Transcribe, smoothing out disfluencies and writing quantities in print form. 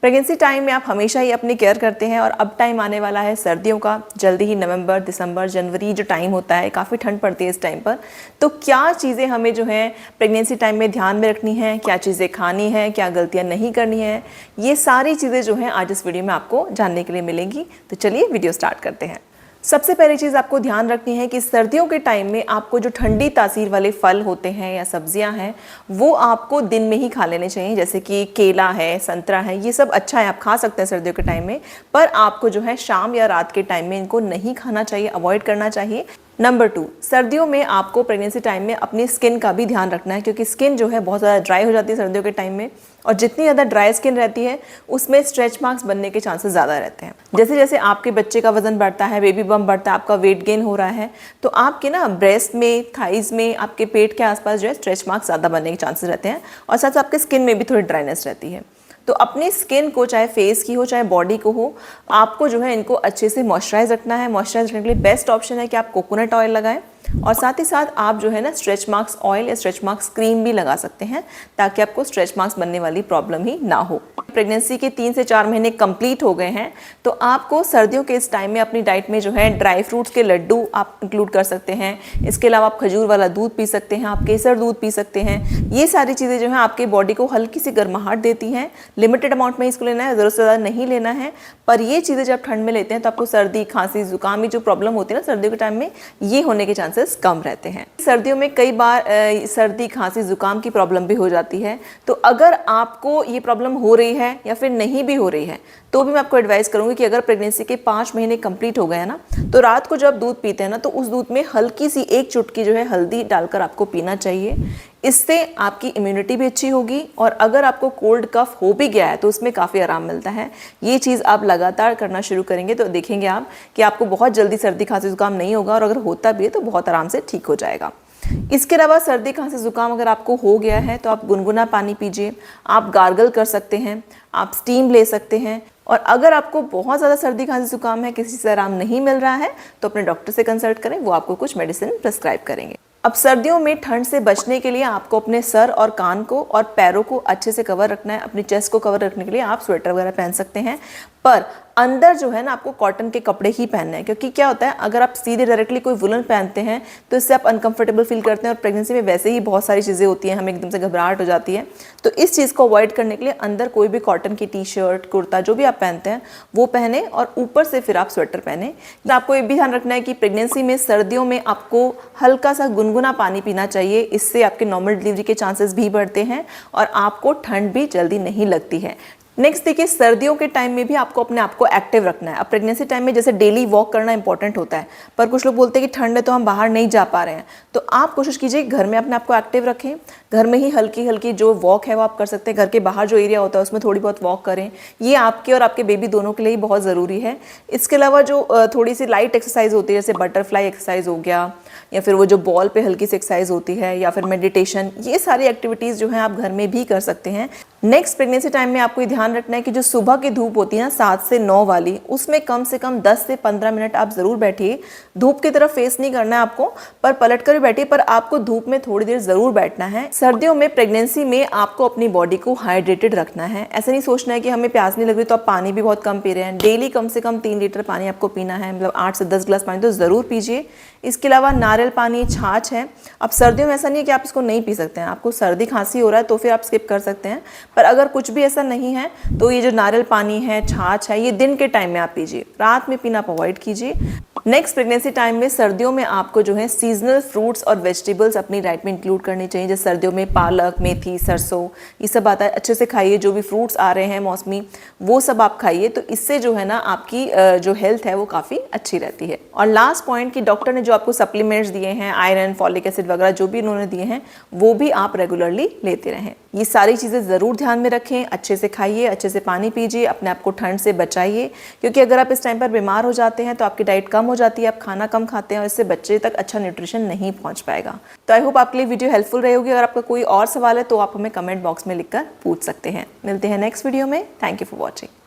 Pregnancy time में आप हमेशा ही अपनी केयर करते हैं और अब टाइम आने वाला है सर्दियों का। जल्दी ही नवंबर, दिसंबर, जनवरी जो टाइम होता है, काफ़ी ठंड पड़ती है इस टाइम पर। तो क्या चीज़ें हमें जो है प्रेगनेंसी टाइम में ध्यान में रखनी है, क्या चीज़ें खानी है, क्या गलतियाँ नहीं करनी है, ये सारी चीज़ें जो हैं आज इस वीडियो में आपको जानने के लिए मिलेंगी। तो चलिए वीडियो स्टार्ट करते हैं। सबसे पहली चीज़ आपको ध्यान रखनी है कि सर्दियों के टाइम में आपको जो ठंडी तासीर वाले फल होते हैं या सब्जियां हैं वो आपको दिन में ही खा लेने चाहिए। जैसे कि केला है, संतरा है, ये सब अच्छा है, आप खा सकते हैं सर्दियों के टाइम में, पर आपको जो है शाम या रात के टाइम में इनको नहीं खाना चाहिए, अवॉइड करना चाहिए। नंबर 2, सर्दियों में आपको प्रेगनेंसी टाइम में अपनी स्किन का भी ध्यान रखना है, क्योंकि स्किन जो है बहुत ज़्यादा ड्राई हो जाती है सर्दियों के टाइम में, और जितनी ज़्यादा ड्राई स्किन रहती है उसमें स्ट्रेच मार्क्स बनने के चांसेस ज़्यादा रहते हैं। जैसे जैसे आपके बच्चे का वजन बढ़ता है, बेबी बम्प बढ़ता है, आपका वेट गेन हो रहा है, तो आपके ना ब्रेस्ट में, थाइज में, आपके पेट के आसपास जो है स्ट्रेच मार्क्स ज़्यादा बनने के चांसेस रहते हैं, और साथ साथ आपके स्किन में भी थोड़ी ड्राइनेस रहती है। तो अपनी स्किन को, चाहे फेस की हो चाहे बॉडी को हो, आपको जो है इनको अच्छे से मॉइस्चराइज रखना है। मॉइस्चराइज रखने के लिए बेस्ट ऑप्शन है कि आप कोकोनट ऑयल लगाएं, और साथ ही साथ आप जो है ना स्ट्रेच मार्क्स ऑयल या स्ट्रेच मार्क्स क्रीम भी लगा सकते हैं, ताकि आपको स्ट्रेच मार्क्स बनने वाली प्रॉब्लम ही ना हो। प्रेगनेंसी के 3 से 4 महीने कंप्लीट हो गए हैं, तो आपको सर्दियों के इस टाइम में अपनी डाइट में जो है ड्राई फ्रूट्स के लड्डू आप इंक्लूड कर सकते हैं। इसके अलावा आप खजूर वाला दूध पी सकते हैं, आप केसर दूध पी सकते हैं। ये सारी चीज़ें जो है आपके बॉडी को हल्की सी गर्माहट देती हैं। लिमिटेड अमाउंट में इसको लेना है, ज़रूरत से ज़्यादा नहीं लेना है, पर ये चीज़ें जब ठंड में लेते हैं तो आपको सर्दी, खांसी, जुकाम, जो प्रॉब्लम होती है ना सर्दियों के टाइम में, ये होने के चांसेस कम रहते हैं। सर्दियों में कई बार सर्दी, खांसी, जुकाम की प्रॉब्लम भी हो जाती है। तो अगर आपको ये प्रॉब्लम हो रही है या फिर नहीं भी हो रही है, तो भी मैं आपको एडवाइस करूंगी कि अगर प्रेगनेंसी के 5 महीने कंप्लीट हो गए हैं ना, तो रात को जब दूध पीते हैं ना, तो उस दूध में हल्की सी 1 चुटकी जो है हल्दी डालकर आपको पीना चाहिए। इससे आपकी इम्यूनिटी भी अच्छी होगी, और अगर आपको कोल्ड कफ हो भी गया है तो उसमें काफ़ी आराम मिलता है। ये चीज़ आप लगातार करना शुरू करेंगे तो देखेंगे आप कि आपको बहुत जल्दी सर्दी, खांसी, जुकाम नहीं होगा, और अगर होता भी है तो बहुत आराम से ठीक हो जाएगा। इसके अलावा सर्दी, खांसी, जुकाम अगर आपको हो गया है तो आप गुनगुना पानी पीजिए, आप गार्गल कर सकते हैं, आप स्टीम ले सकते हैं। और अगर आपको बहुत ज़्यादा सर्दी, खांसी, जुकाम है, किसी से आराम नहीं मिल रहा है, तो अपने डॉक्टर से कंसल्ट करें, वो आपको कुछ मेडिसिन प्रेस्क्राइब करेंगे। अब सर्दियों में ठंड से बचने के लिए आपको अपने सर और कान को और पैरों को अच्छे से कवर रखना है। अपनी चेस्ट को कवर रखने के लिए आप स्वेटर वगैरह पहन सकते हैं, पर अंदर जो है ना आपको कॉटन के कपड़े ही पहनने हैं, क्योंकि क्या होता है अगर आप सीधे डायरेक्टली कोई वुलन पहनते हैं तो इससे आप अनकंफर्टेबल फील करते हैं, और प्रेगनेंसी में वैसे ही बहुत सारी चीज़ें होती हैं, हमें एकदम से घबराहट हो जाती है। तो इस चीज़ को अवॉइड करने के लिए अंदर कोई भी कॉटन की टी-शर्ट, कुर्ता, जो भी आप पहनते हैं वो पहने, और ऊपर से फिर आप स्वेटर पहने। तो आपको ये भी ध्यान रखना है कि प्रेगनेंसी में, सर्दियों में आपको हल्का सा गुनगुना पानी पीना चाहिए। इससे आपके नॉर्मल डिलीवरी के चांसेस भी बढ़ते हैं और आपको ठंड भी जल्दी नहीं लगती है। नेक्स्ट देखिए, सर्दियों के टाइम में भी आपको अपने आप को एक्टिव रखना है। अब प्रेगनेंसी टाइम में जैसे डेली वॉक करना इंपॉर्टेंट होता है, पर कुछ लोग बोलते हैं कि ठंड है तो हम बाहर नहीं जा पा रहे हैं, तो आप कोशिश कीजिए घर में अपने आप को एक्टिव रखें। घर में ही हल्की हल्की जो वॉक है वो आप कर सकते हैं। घर के बाहर जो एरिया होता है उसमें थोड़ी बहुत वॉक करें, ये आपके और आपके बेबी दोनों के लिए ही बहुत ज़रूरी है। इसके अलावा जो थोड़ी सी लाइट एक्सरसाइज होती है, जैसे बटरफ्लाई एक्सरसाइज हो गया, या फिर वो जो बॉल पे हल्की सी एक्सरसाइज होती है, या फिर मेडिटेशन, ये सारी एक्टिविटीज़ जो हैं आप घर में भी कर सकते हैं। नेक्स्ट, प्रेगनेंसी टाइम में आपको ये ध्यान रखना है कि जो सुबह की धूप होती है ना 7 से 9 वाली, उसमें कम से कम 10 से 15 मिनट आप ज़रूर बैठिए। धूप की तरफ फेस नहीं करना है आपको, पर पलट कर भी बैठिए, पर आपको धूप में थोड़ी देर ज़रूर बैठना है। सर्दियों में, प्रेगनेंसी में आपको अपनी बॉडी को हाइड्रेटेड रखना है। ऐसा नहीं सोचना है कि हमें प्यास नहीं लग रही तो आप पानी भी बहुत कम पी रहे हैं। डेली कम से कम 3 लीटर पानी आपको पीना है, मतलब 8 से 10 गिलास पानी तो ज़रूर पीजिए। इसके अलावा नारियल पानी, छाछ है। अब सर्दियों में ऐसा नहीं है कि आप इसको नहीं पी सकते हैं, आपको सर्दी, खांसी हो रहा है तो फिर आप स्किप कर सकते हैं, पर अगर कुछ भी ऐसा नहीं है तो ये जो नारियल पानी है, छाछ है, ये दिन के टाइम में आप पीजिए, रात में पीना आप अवॉइड कीजिए। नेक्स्ट, प्रेगनेंसी टाइम में, सर्दियों में आपको जो है सीजनल फ्रूट्स और वेजिटेबल्स अपनी डाइट में इंक्लूड करनी चाहिए। जैसे सर्दियों में पालक, मेथी, सरसों, ये सब आता है, अच्छे से खाइए। जो भी फ्रूट्स आ रहे हैं मौसमी, वो सब आप खाइए, तो इससे जो है ना आपकी जो हेल्थ है वो काफ़ी अच्छी रहती है। और लास्ट पॉइंट कि डॉक्टर ने जो आपको सप्लीमेंट्स दिए हैं, आयरन, फॉलिक एसिड वगैरह जो भी उन्होंने दिए हैं, वो भी आप रेगुलरली लेते रहें। ये सारी चीज़ें ज़रूर ध्यान में रखें। अच्छे से खाइए, अच्छे से पानी पीजिए, अपने आप को ठंड से बचाइए, क्योंकि अगर आप इस टाइम पर बीमार हो जाते हैं तो आपकी डाइट कम हो जाती है, आप खाना कम खाते हैं, और इससे बच्चे तक अच्छा न्यूट्रिशन नहीं पहुंच पाएगा। तो आई होप आपके लिए वीडियो हेल्पफुल रही होगी। अगर आपका कोई और सवाल है तो आप हमें कमेंट बॉक्स में लिखकर पूछ सकते हैं। मिलते हैं नेक्स्ट वीडियो में। Thank you for watching.